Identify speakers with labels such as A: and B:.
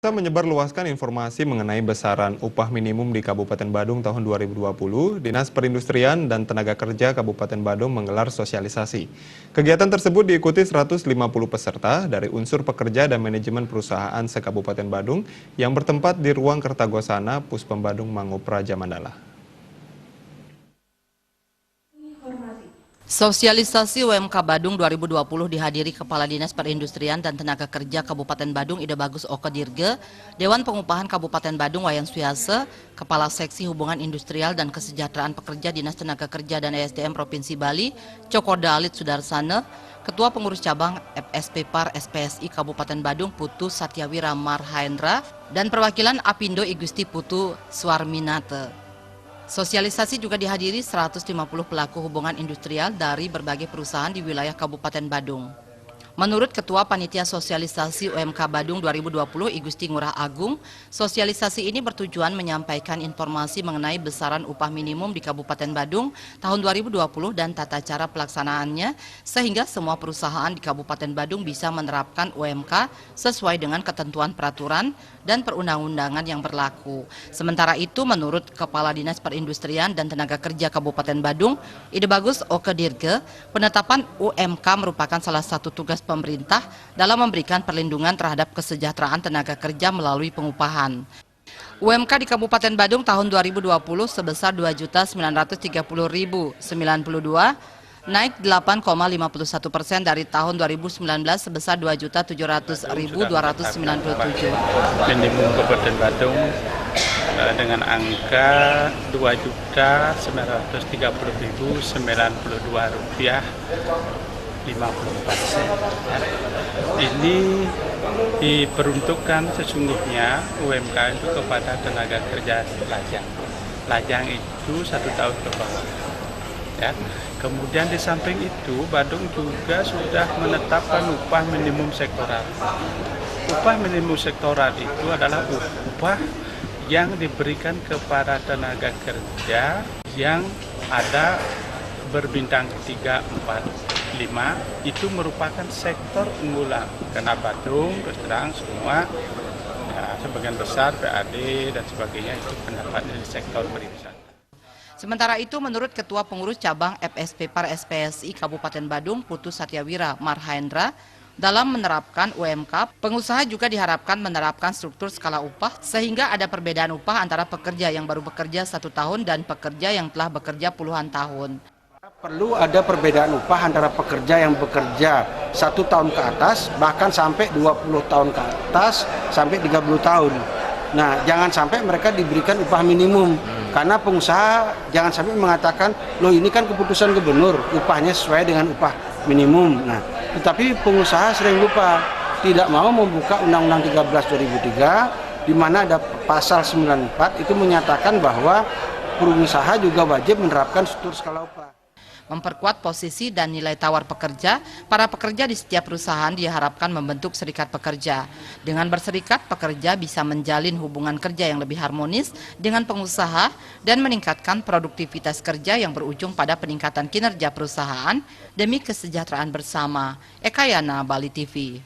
A: Menyebarluaskan informasi mengenai besaran upah minimum di Kabupaten Badung tahun 2020, Dinas Perindustrian dan Tenaga Kerja Kabupaten Badung menggelar sosialisasi. Kegiatan tersebut diikuti 150 peserta dari unsur pekerja dan manajemen perusahaan se-Kabupaten Badung yang bertempat di Ruang Kertagosana, Puspem Badung, Mangup, Raja Mandala.
B: Sosialisasi UMK Badung 2020 dihadiri Kepala Dinas Perindustrian dan Tenaga Kerja Kabupaten Badung Ida Bagus Oke Dirge, Dewan Pengupahan Kabupaten Badung Wayan Suyase, Kepala Seksi Hubungan Industrial dan Kesejahteraan Pekerja Dinas Tenaga Kerja dan ESDM Provinsi Bali, Coko Dalit Sudarsana, Ketua Pengurus Cabang FSP Par SPSI Kabupaten Badung Putu Satyawira Marhaendra, dan perwakilan Apindo Igusti Putu Swarminate. Sosialisasi juga dihadiri 150 pelaku hubungan industrial dari berbagai perusahaan di wilayah Kabupaten Badung. Menurut Ketua Panitia Sosialisasi UMK Badung 2020 Igusti Ngurah Agung, sosialisasi ini bertujuan menyampaikan informasi mengenai besaran upah minimum di Kabupaten Badung tahun 2020 dan tata cara pelaksanaannya sehingga semua perusahaan di Kabupaten Badung bisa menerapkan UMK sesuai dengan ketentuan peraturan dan perundang-undangan yang berlaku. Sementara itu, menurut Kepala Dinas Perindustrian dan Tenaga Kerja Kabupaten Badung, Ida Bagus Oke Dirge, penetapan UMK merupakan salah satu tugas pemerintah dalam memberikan perlindungan terhadap kesejahteraan tenaga kerja melalui pengupahan. UMK di Kabupaten Badung tahun 2020 sebesar Rp2.930.092, naik 8,51% dari tahun 2019 sebesar Rp2.700.297.
C: Minimum Kabupaten Badung dengan angka Rp2.930.052,54. Ini diperuntukkan sesungguhnya UMK itu kepada tenaga kerja lajang. Lajang itu 1 tahun ke bawah. Ya. Kemudian di samping itu Badung juga sudah menetapkan upah minimum sektoral. Upah minimum sektoral itu adalah upah yang diberikan kepada tenaga kerja yang ada berbintang 3, 4, 5, itu merupakan sektor unggulan. Karena Badung terus terang semua ya, sebagian besar PAD dan sebagainya itu pendapatnya di sektor pariwisata.
B: Sementara itu, menurut Ketua Pengurus Cabang FSP Par SPSI Kabupaten Badung Putu Satyawira Marhaendra, dalam menerapkan UMK, pengusaha juga diharapkan menerapkan struktur skala upah sehingga ada perbedaan upah antara pekerja yang baru bekerja 1 tahun dan pekerja yang telah bekerja puluhan tahun.
D: Perlu ada perbedaan upah antara pekerja yang bekerja 1 tahun ke atas, bahkan sampai 20 tahun ke atas, sampai 30 tahun. Nah, jangan sampai mereka diberikan upah minimum. Karena pengusaha jangan sampai mengatakan, loh ini kan keputusan gubernur, upahnya sesuai dengan upah minimum. Nah, tetapi pengusaha sering lupa, tidak mau membuka Undang-Undang 13 2003, di mana ada pasal 94 itu menyatakan bahwa pengusaha juga wajib menerapkan struktur skala upah.
B: Memperkuat posisi dan nilai tawar pekerja, para pekerja di setiap perusahaan diharapkan membentuk serikat pekerja. Dengan berserikat, pekerja bisa menjalin hubungan kerja yang lebih harmonis dengan pengusaha dan meningkatkan produktivitas kerja yang berujung pada peningkatan kinerja perusahaan demi kesejahteraan bersama. Eka Yana, Bali TV.